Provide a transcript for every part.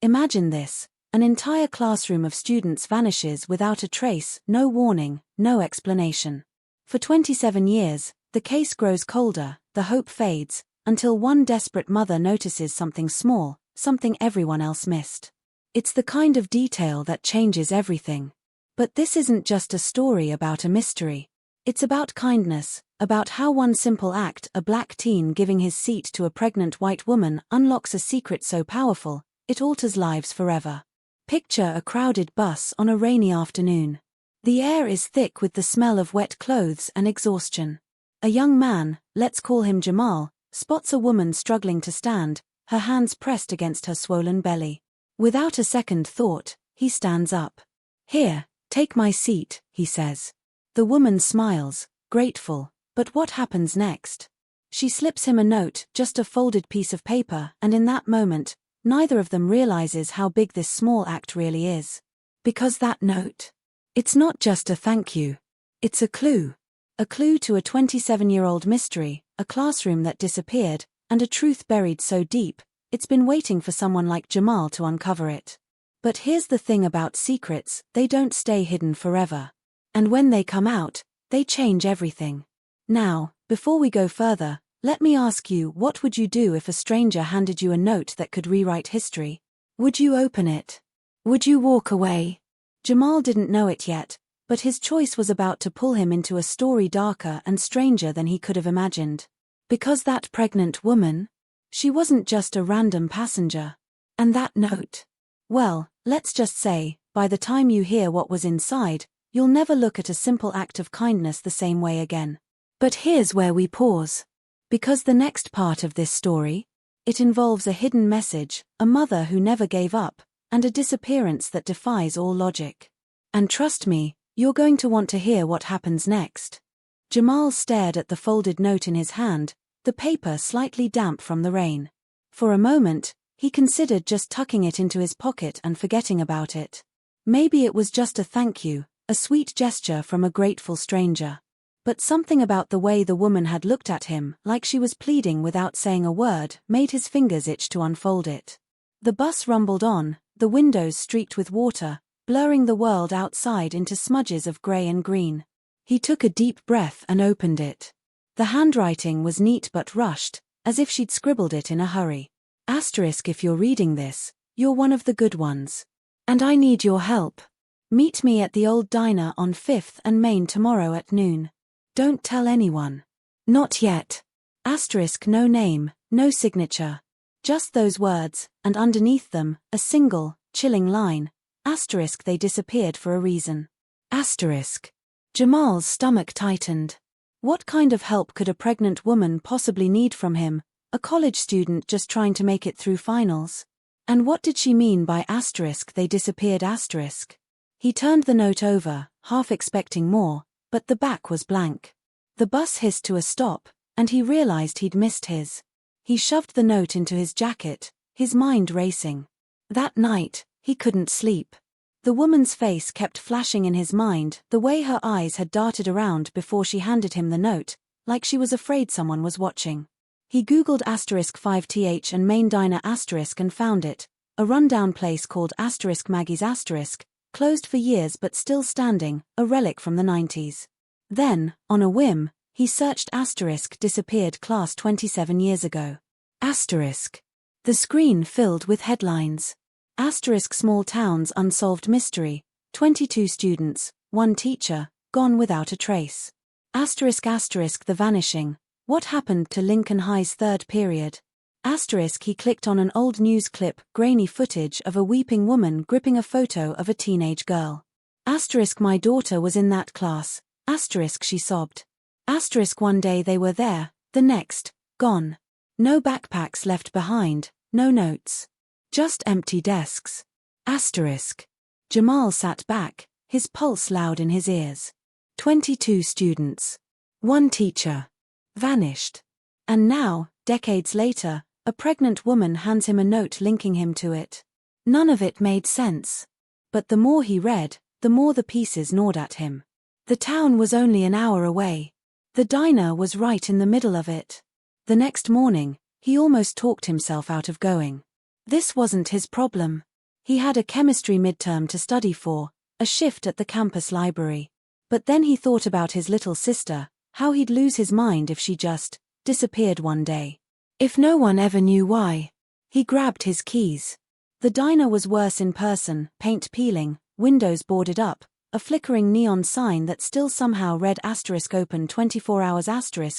Imagine this. An entire classroom of students vanishes without a trace, no warning, no explanation. For 27 years, the case grows colder, the hope fades, until one desperate mother notices something small, something everyone else missed. It's the kind of detail that changes everything. But this isn't just a story about a mystery. It's about kindness, about how one simple act, a black teen giving his seat to a pregnant white woman, unlocks a secret so powerful, it alters lives forever. Picture a crowded bus on a rainy afternoon. The air is thick with the smell of wet clothes and exhaustion. A young man, let's call him Jamal, spots a woman struggling to stand, her hands pressed against her swollen belly. Without a second thought, he stands up. "Here, take my seat," he says. The woman smiles, grateful, but what happens next? She slips him a note, just a folded piece of paper, and in that moment, neither of them realizes how big this small act really is. Because that note, it's not just a thank you. It's a clue. A clue to a 27-year-old mystery, a classroom that disappeared, and a truth buried so deep, it's been waiting for someone like Jamal to uncover it. But here's the thing about secrets, they don't stay hidden forever. And when they come out, they change everything. Now, before we go further, let me ask you, what would you do if a stranger handed you a note that could rewrite history? Would you open it? Would you walk away? Jamal didn't know it yet, but his choice was about to pull him into a story darker and stranger than he could have imagined. Because that pregnant woman? She wasn't just a random passenger. And that note? Well, let's just say, by the time you hear what was inside, you'll never look at a simple act of kindness the same way again. But here's where we pause. Because the next part of this story, it involves a hidden message, a mother who never gave up, and a disappearance that defies all logic. And trust me, you're going to want to hear what happens next. Jamal stared at the folded note in his hand, the paper slightly damp from the rain. For a moment, he considered just tucking it into his pocket and forgetting about it. Maybe it was just a thank you, a sweet gesture from a grateful stranger. But something about the way the woman had looked at him, like she was pleading without saying a word, made his fingers itch to unfold it. The bus rumbled on, the windows streaked with water, blurring the world outside into smudges of grey and green. He took a deep breath and opened it. The handwriting was neat but rushed, as if she'd scribbled it in a hurry. Asterisk, if you're reading this, you're one of the good ones. And I need your help. Meet me at the old diner on 5th and Main tomorrow at noon. Don't tell anyone. Not yet. Asterisk, no name, no signature. Just those words, and underneath them, a single, chilling line. Asterisk, they disappeared for a reason. Asterisk. Jamal's stomach tightened. What kind of help could a pregnant woman possibly need from him, a college student just trying to make it through finals? And what did she mean by asterisk, they disappeared asterisk? He turned the note over, half expecting more, but the back was blank. The bus hissed to a stop, and he realized he'd missed his. He shoved the note into his jacket, his mind racing. That night, he couldn't sleep. The woman's face kept flashing in his mind, the way her eyes had darted around before she handed him the note, like she was afraid someone was watching. He googled asterisk 5th and Main Diner asterisk and found it, a rundown place called asterisk Maggie's asterisk, closed for years but still standing, a relic from the 90s. Then, on a whim, he searched asterisk disappeared class 27 years ago. Asterisk. The screen filled with headlines. Asterisk small town's unsolved mystery, 22 students, 1 teacher, gone without a trace. Asterisk the vanishing, what happened to Lincoln High's 3rd period? Asterisk, he clicked on an old news clip, grainy footage of a weeping woman gripping a photo of a teenage girl. Asterisk, my daughter was in that class. Asterisk, she sobbed. Asterisk, one day they were there, the next, gone. No backpacks left behind, no notes. Just empty desks. Asterisk. Jamal sat back, his pulse loud in his ears. 22 students. 1 teacher. Vanished. And now, decades later, a pregnant woman hands him a note linking him to it. None of it made sense. But the more he read, the more the pieces gnawed at him. The town was only an hour away. The diner was right in the middle of it. The next morning, he almost talked himself out of going. This wasn't his problem. He had a chemistry midterm to study for, a shift at the campus library. But then he thought about his little sister, how he'd lose his mind if she just disappeared one day. If no one ever knew why. He grabbed his keys. The diner was worse in person, paint peeling, windows boarded up, a flickering neon sign that still somehow read *open 24 hours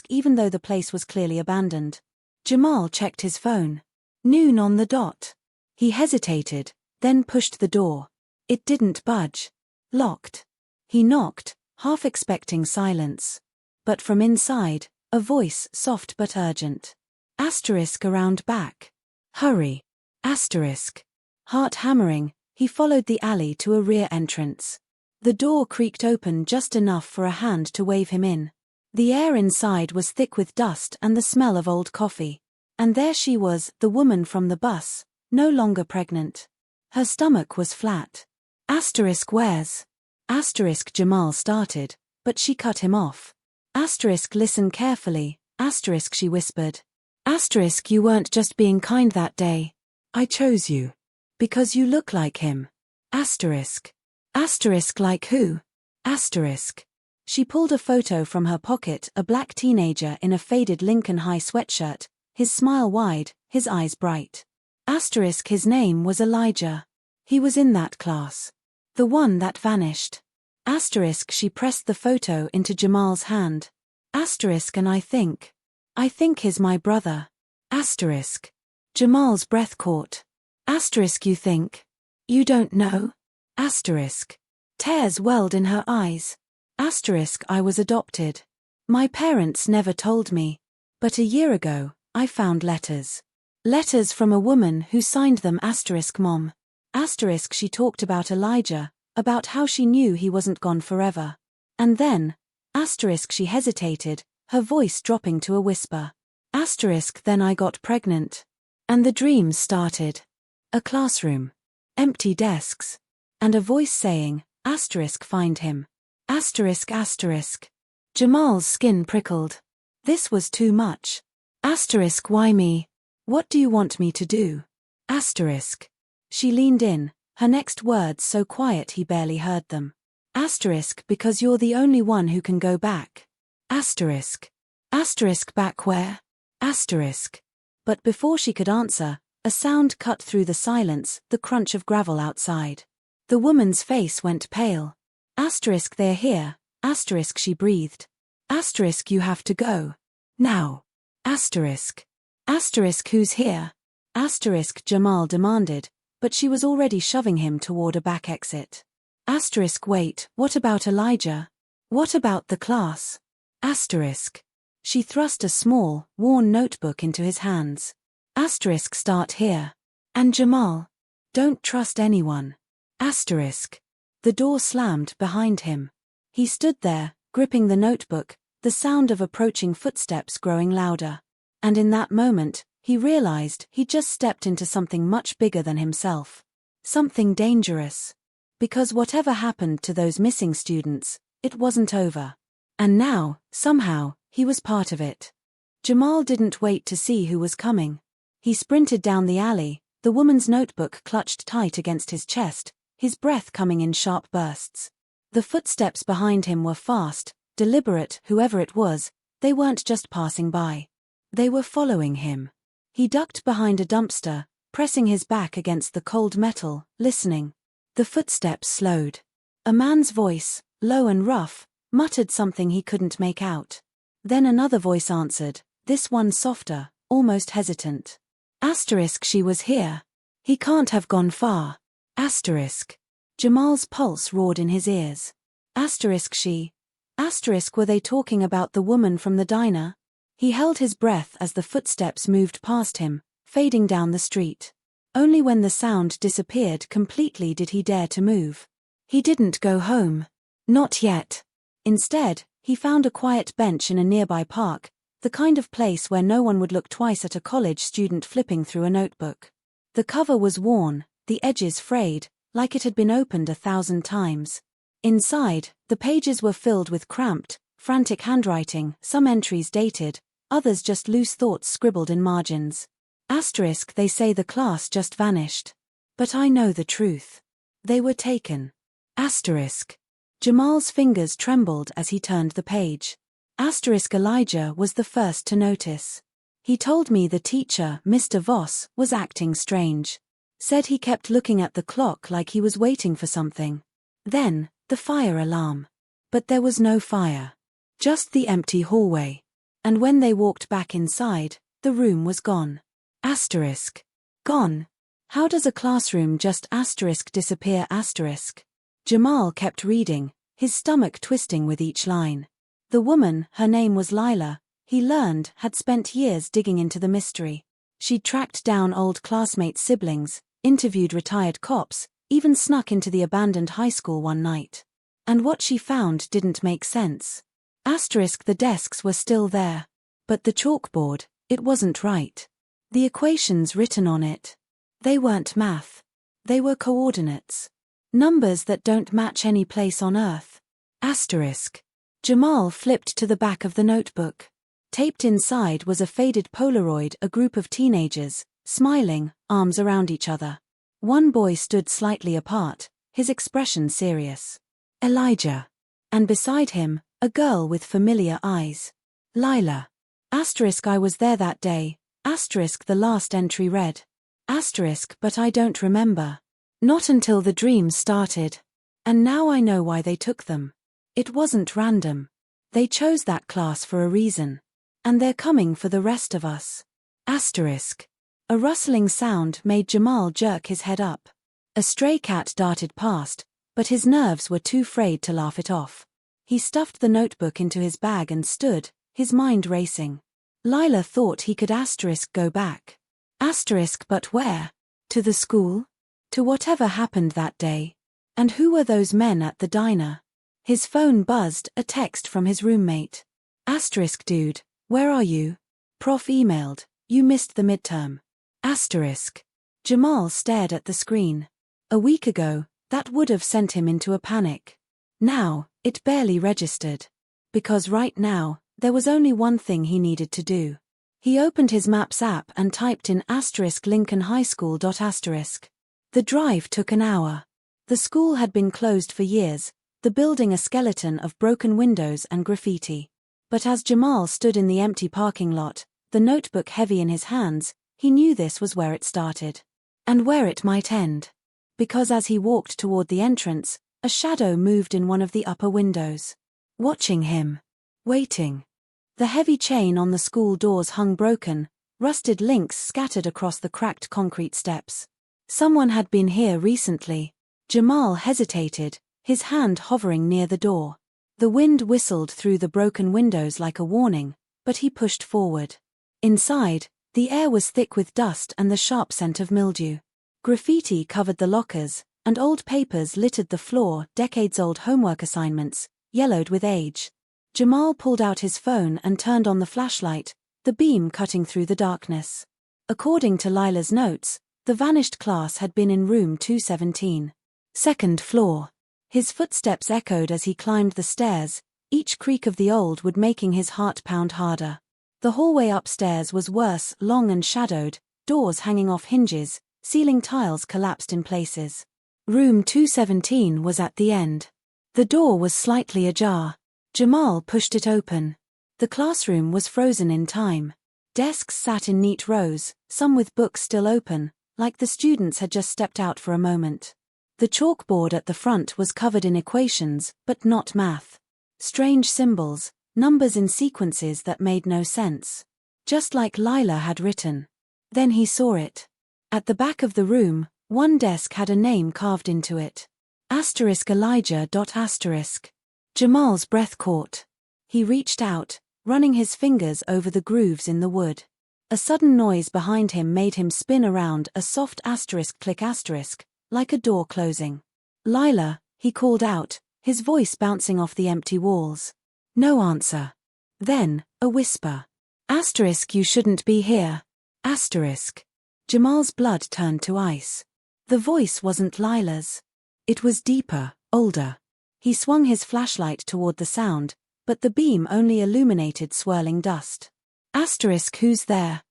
* even though the place was clearly abandoned. Jamal checked his phone. Noon on the dot. He hesitated, then pushed the door. It didn't budge. Locked. He knocked, half expecting silence. But from inside, a voice soft but urgent. Around back. Hurry. Heart hammering, he followed the alley to a rear entrance. The door creaked open just enough for a hand to wave him in. The air inside was thick with dust and the smell of old coffee. And there she was, the woman from the bus, no longer pregnant. Her stomach was flat. Where's? Jamal started, but she cut him off. Listen carefully, she whispered. You weren't just being kind that day. I chose you. Because you look like him. Like who? She pulled a photo from her pocket, a black teenager in a faded Lincoln High sweatshirt, his smile wide, his eyes bright. His name was Elijah. He was in that class. The one that vanished. She pressed the photo into Jamal's hand. And I think he's my brother. Jamal's breath caught. You think? You don't know? Tears welled in her eyes. I was adopted. My parents never told me. But a year ago, I found letters. Letters from a woman who signed them Mom. She talked about Elijah, about how she knew he wasn't gone forever. And then, she hesitated, her voice dropping to a whisper. Then I got pregnant. And the dreams started. A classroom. Empty desks. And a voice saying, find him. Jamal's skin prickled. This was too much. Why me? What do you want me to do? She leaned in, her next words so quiet he barely heard them. Because you're the only one who can go back. Back where? But before she could answer, a sound cut through the silence, the crunch of gravel outside. The woman's face went pale. They're here. She breathed. You have to go. Now. Who's here? Jamal demanded, but she was already shoving him toward a back exit. Wait, what about Elijah? What about the class? She thrust a small, worn notebook into his hands. Start here. And Jamal. Don't trust anyone. The door slammed behind him. He stood there, gripping the notebook, the sound of approaching footsteps growing louder. And in that moment, he realized he'd just stepped into something much bigger than himself. Something dangerous. Because whatever happened to those missing students, it wasn't over. And now, somehow, he was part of it. Jamal didn't wait to see who was coming. He sprinted down the alley, the woman's notebook clutched tight against his chest, his breath coming in sharp bursts. The footsteps behind him were fast, deliberate, whoever it was, they weren't just passing by. They were following him. He ducked behind a dumpster, pressing his back against the cold metal, listening. The footsteps slowed. A man's voice, low and rough, muttered something he couldn't make out. Then another voice answered, this one softer, almost hesitant. She was here. He can't have gone far. Jamal's pulse roared in his ears. She. Were they talking about the woman from the diner? He held his breath as the footsteps moved past him, fading down the street. Only when the sound disappeared completely did he dare to move. He didn't go home. Not yet. Instead, he found a quiet bench in a nearby park, the kind of place where no one would look twice at a college student flipping through a notebook. The cover was worn, the edges frayed, like it had been opened 1,000 times. Inside, the pages were filled with cramped, frantic handwriting, some entries dated, others just loose thoughts scribbled in margins. They say the class just vanished. But I know the truth. They were taken. Asterisk. Jamal's fingers trembled as he turned the page. Asterisk. Elijah was the first to notice. He told me the teacher, Mr. Voss, was acting strange. Said he kept looking at the clock like he was waiting for something. Then, the fire alarm. But there was no fire. Just the empty hallway. And when they walked back inside, the room was gone. Asterisk. Gone. How does a classroom just disappear? Jamal kept reading, his stomach twisting with each line. The woman, her name was Lila, he learned, had spent years digging into the mystery. She'd tracked down old classmates' siblings, interviewed retired cops, even snuck into the abandoned high school one night. And what she found didn't make sense. The desks were still there. But the chalkboard, it wasn't right. The equations written on it. They weren't math. They were coordinates. Numbers that don't match any place on Earth. Jamal flipped to the back of the notebook. Taped inside was a faded Polaroid, a group of teenagers, smiling, arms around each other. One boy stood slightly apart, his expression serious. Elijah. And beside him, a girl with familiar eyes. Lila. I was there that day. The last entry read. But I don't remember. Not until the dream started. And now I know why they took them. It wasn't random. They chose that class for a reason. And they're coming for the rest of us. A rustling sound made Jamal jerk his head up. A stray cat darted past, but his nerves were too frayed to laugh it off. He stuffed the notebook into his bag and stood, his mind racing. Lila thought he could go back. But where? To the school? To whatever happened that day? And who were those men at the diner? His phone buzzed, a text from his roommate. Dude, where are you? Prof emailed, you missed the midterm. Jamal stared at the screen. A week ago, that would have sent him into a panic. Now, it barely registered. Because right now, there was only one thing he needed to do. He opened his Maps app and typed in Lincoln High School. The drive took an hour. The school had been closed for years, the building a skeleton of broken windows and graffiti. But as Jamal stood in the empty parking lot, the notebook heavy in his hands, he knew this was where it started. And where it might end. Because as he walked toward the entrance, a shadow moved in one of the upper windows. Watching him. Waiting. The heavy chain on the school doors hung broken, rusted links scattered across the cracked concrete steps. Someone had been here recently. Jamal hesitated, his hand hovering near the door. The wind whistled through the broken windows like a warning, but he pushed forward. Inside, the air was thick with dust and the sharp scent of mildew. Graffiti covered the lockers, and old papers littered the floor, decades-old homework assignments, yellowed with age. Jamal pulled out his phone and turned on the flashlight, the beam cutting through the darkness. According to Lila's notes, the vanished class had been in room 217. Second floor. His footsteps echoed as he climbed the stairs, each creak of the old wood making his heart pound harder. The hallway upstairs was worse, long and shadowed, doors hanging off hinges, ceiling tiles collapsed in places. Room 217 was at the end. The door was slightly ajar. Jamal pushed it open. The classroom was frozen in time. Desks sat in neat rows, some with books still open, like the students had just stepped out for a moment. The chalkboard at the front was covered in equations, but not math. Strange symbols, numbers in sequences that made no sense. Just like Lila had written. Then he saw it. At the back of the room, one desk had a name carved into it. Elijah. Jamal's breath caught. He reached out, running his fingers over the grooves in the wood. A sudden noise behind him made him spin around, a soft click like a door closing. Lila, he called out, his voice bouncing off the empty walls. No answer. Then, a whisper. You shouldn't be here. Jamal's blood turned to ice. The voice wasn't Lila's. It was deeper, older. He swung his flashlight toward the sound, but the beam only illuminated swirling dust. Who's there?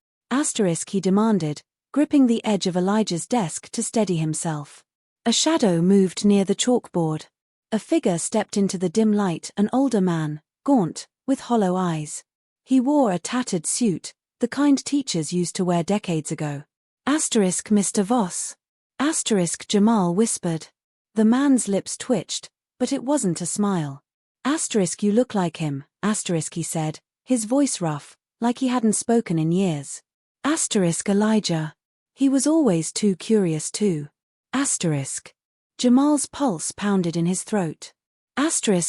He demanded, gripping the edge of Elijah's desk to steady himself. A shadow moved near the chalkboard. A figure stepped into the dim light, an older man, gaunt, with hollow eyes. He wore a tattered suit, the kind teachers used to wear decades ago. Mr. Voss. Jamal whispered. The man's lips twitched, but it wasn't a smile. You look like him, he said, his voice rough, like he hadn't spoken in years. Elijah. He was always too curious too. Jamal's pulse pounded in his throat.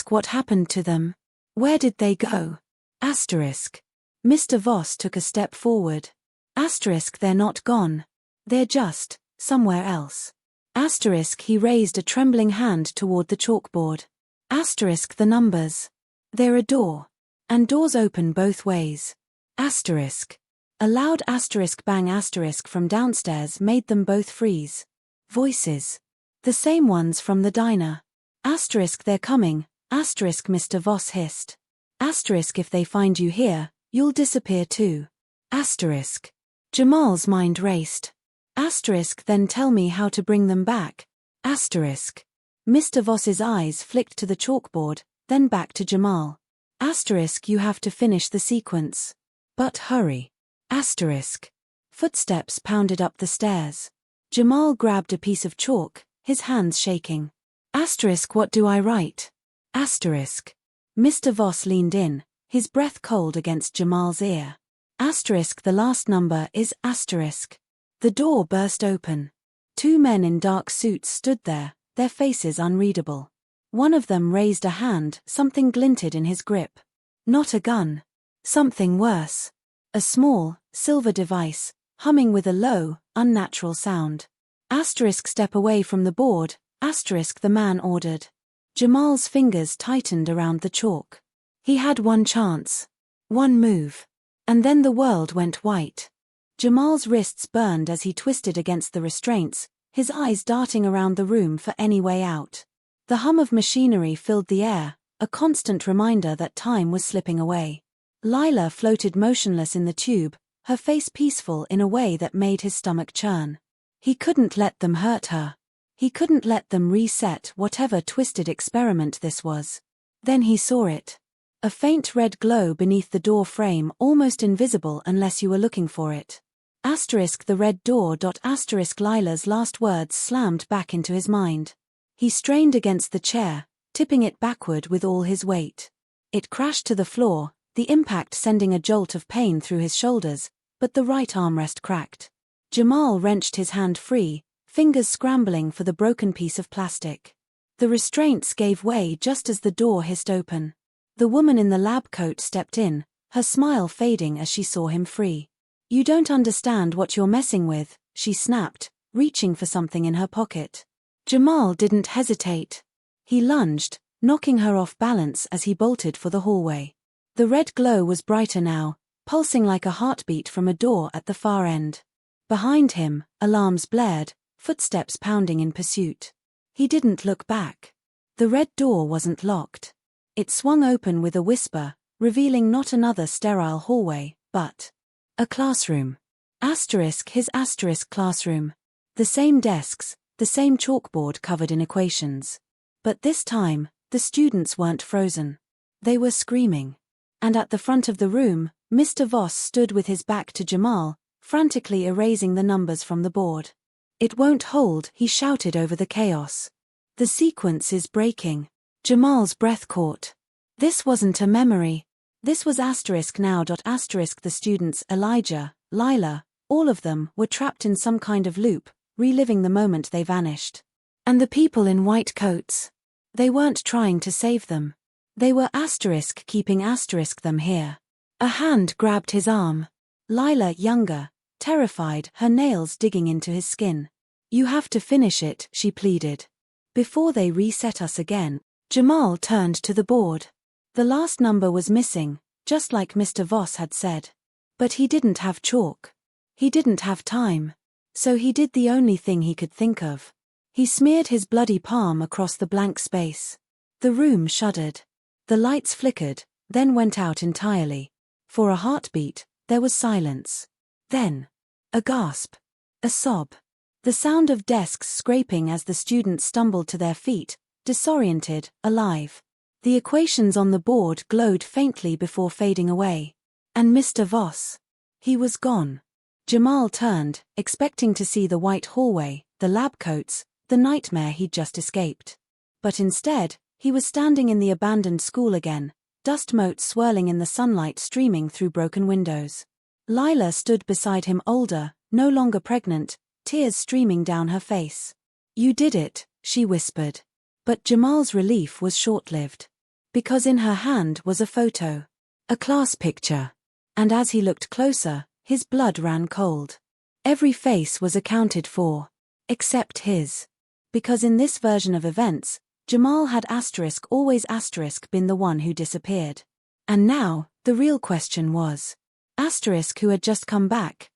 What happened to them? Where did they go? Mr. Voss took a step forward. They're not gone. They're just, somewhere else. He raised a trembling hand toward the chalkboard. The numbers. They're a door. And doors open both ways. A loud bang from downstairs made them both freeze. Voices. The same ones from the diner. They're coming, Mr. Voss hissed. If they find you here, you'll disappear too. Jamal's mind raced. Then tell me how to bring them back. Mr. Voss's eyes flicked to the chalkboard, then back to Jamal. You have to finish the sequence. But hurry. Footsteps pounded up the stairs. Jamal grabbed a piece of chalk, his hands shaking. What do I write? Mr. Voss leaned in, his breath cold against Jamal's ear. The last number is The door burst open. Two men in dark suits stood there, their faces unreadable. One of them raised a hand, something glinted in his grip. Not a gun. Something worse. A small, silver device, humming with a low, unnatural sound. Step away from the board, the man ordered. Jamal's fingers tightened around the chalk. He had one chance. One move. And then the world went white. Jamal's wrists burned as he twisted against the restraints, his eyes darting around the room for any way out. The hum of machinery filled the air, a constant reminder that time was slipping away. Lila floated motionless in the tube, her face peaceful in a way that made his stomach churn. He couldn't let them hurt her. He couldn't let them reset whatever twisted experiment this was. Then he saw it. A faint red glow beneath the door frame, almost invisible unless you were looking for it. The red door. Lila's last words slammed back into his mind. He strained against the chair, tipping it backward with all his weight. It crashed to the floor, the impact sending a jolt of pain through his shoulders, but the right armrest cracked. Jamal wrenched his hand free, fingers scrambling for the broken piece of plastic. The restraints gave way just as the door hissed open. The woman in the lab coat stepped in, her smile fading as she saw him free. You don't understand what you're messing with, she snapped, reaching for something in her pocket. Jamal didn't hesitate. He lunged, knocking her off balance as he bolted for the hallway. The red glow was brighter now, pulsing like a heartbeat from a door at the far end. Behind him, alarms blared, footsteps pounding in pursuit. He didn't look back. The red door wasn't locked. It swung open with a whisper, revealing not another sterile hallway, but a classroom. His classroom. The same desks, the same chalkboard covered in equations. But this time, the students weren't frozen. They were screaming. And at the front of the room, Mr. Voss stood with his back to Jamal, frantically erasing the numbers from the board. It won't hold, he shouted over the chaos. The sequence is breaking. Jamal's breath caught. This wasn't a memory. This was now. The students, Elijah, Lila, all of them, were trapped in some kind of loop, reliving the moment they vanished. And the people in white coats. They weren't trying to save them. They were keeping them here. A hand grabbed his arm. Lila, younger, terrified, her nails digging into his skin. You have to finish it, she pleaded. Before they reset us again. Jamal turned to the board. The last number was missing, just like Mr. Voss had said. But he didn't have chalk. He didn't have time. So he did the only thing he could think of. He smeared his bloody palm across the blank space. The room shuddered. The lights flickered, then went out entirely. For a heartbeat, there was silence. Then, a gasp. A sob. The sound of desks scraping as the students stumbled to their feet, disoriented, alive. The equations on the board glowed faintly before fading away. And Mr. Voss. He was gone. Jamal turned, expecting to see the white hallway, the lab coats, the nightmare he'd just escaped. But instead, he was standing in the abandoned school again, dust motes swirling in the sunlight streaming through broken windows. Lila stood beside him, older, no longer pregnant, tears streaming down her face. "You did it," she whispered. But Jamal's relief was short-lived. Because in her hand was a photo. A class picture. And as he looked closer, his blood ran cold. Every face was accounted for. Except his. Because in this version of events, Jamal had always been the one who disappeared. And now, the real question was. Who had just come back.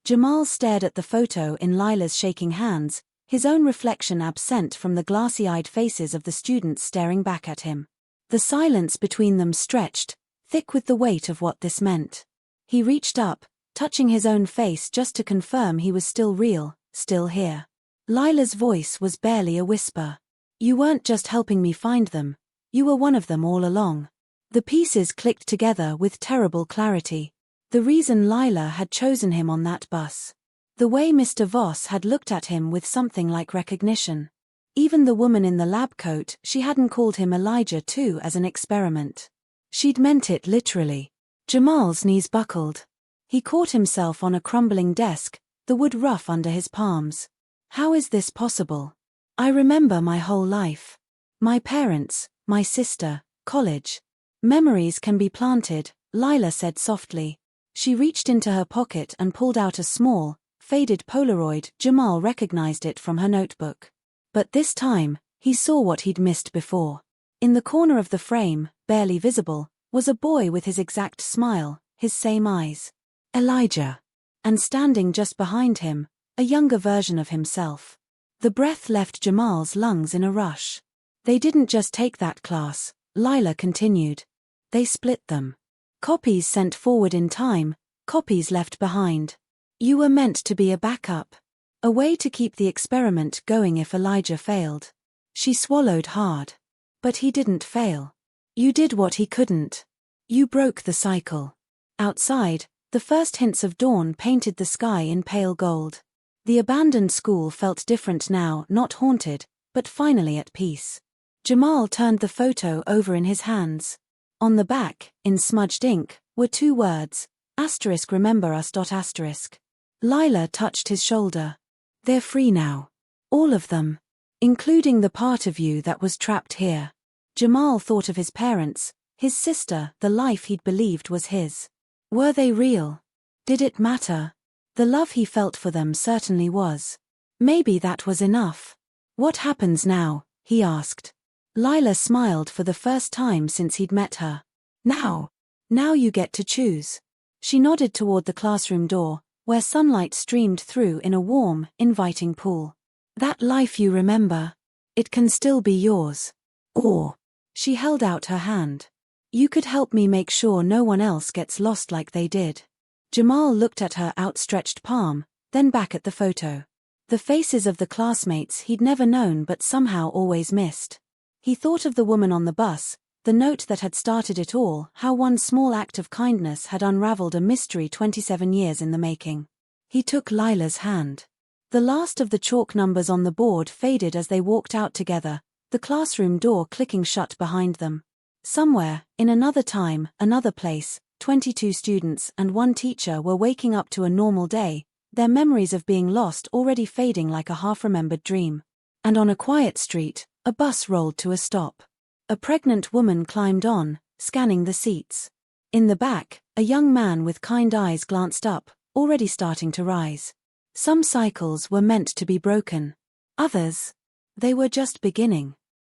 Jamal stared at the photo in Lila's shaking hands, his own reflection absent from the glassy-eyed faces of the students staring back at him. The silence between them stretched, thick with the weight of what this meant. He reached up, touching his own face just to confirm he was still real, still here. Lila's voice was barely a whisper. "You weren't just helping me find them. You were one of them all along." The pieces clicked together with terrible clarity. The reason Lila had chosen him on that bus. The way Mr. Voss had looked at him with something like recognition. Even the woman in the lab coat, she hadn't called him Elijah too as an experiment. She'd meant it literally. Jamal's knees buckled. He caught himself on a crumbling desk, the wood rough under his palms. How is this possible? I remember my whole life. My parents, my sister, college. Memories can be planted, Lila said softly. She reached into her pocket and pulled out a small, faded Polaroid. Jamal recognized it from her notebook. But this time, he saw what he'd missed before. In the corner of the frame, barely visible, was a boy with his exact smile, his same eyes. Elijah. And standing just behind him, a younger version of himself. The breath left Jamal's lungs in a rush. They didn't just take that class, Lila continued. They split them. Copies sent forward in time, copies left behind. You were meant to be a backup. A way to keep the experiment going if Elijah failed. She swallowed hard. But he didn't fail. You did what he couldn't. You broke the cycle. Outside, the first hints of dawn painted the sky in pale gold. The abandoned school felt different now, not haunted, but finally at peace. Jamal turned the photo over in his hands. On the back, in smudged ink, were 2 words, *remember us*. Lila touched his shoulder. They're free now. All of them. Including the part of you that was trapped here. Jamal thought of his parents, his sister, the life he'd believed was his. Were they real? Did it matter? The love he felt for them certainly was. Maybe that was enough. What happens now? He asked. Lila smiled for the first time since he'd met her. Now you get to choose. She nodded toward the classroom door, where sunlight streamed through in a warm, inviting pool. That life you remember. It can still be yours. Or, she held out her hand. You could help me make sure no one else gets lost like they did. Jamal looked at her outstretched palm, then back at the photo. The faces of the classmates he'd never known but somehow always missed. He thought of the woman on the bus, the note that had started it all, how one small act of kindness had unraveled a mystery 27 years in the making. He took Lila's hand. The last of the chalk numbers on the board faded as they walked out together, the classroom door clicking shut behind them. Somewhere, in another time, another place, 22 students and 1 teacher were waking up to a normal day, their memories of being lost already fading like a half-remembered dream. And on a quiet street, a bus rolled to a stop. A pregnant woman climbed on, scanning the seats. In the back, a young man with kind eyes glanced up, already starting to rise. Some cycles were meant to be broken. Others, they were just beginning.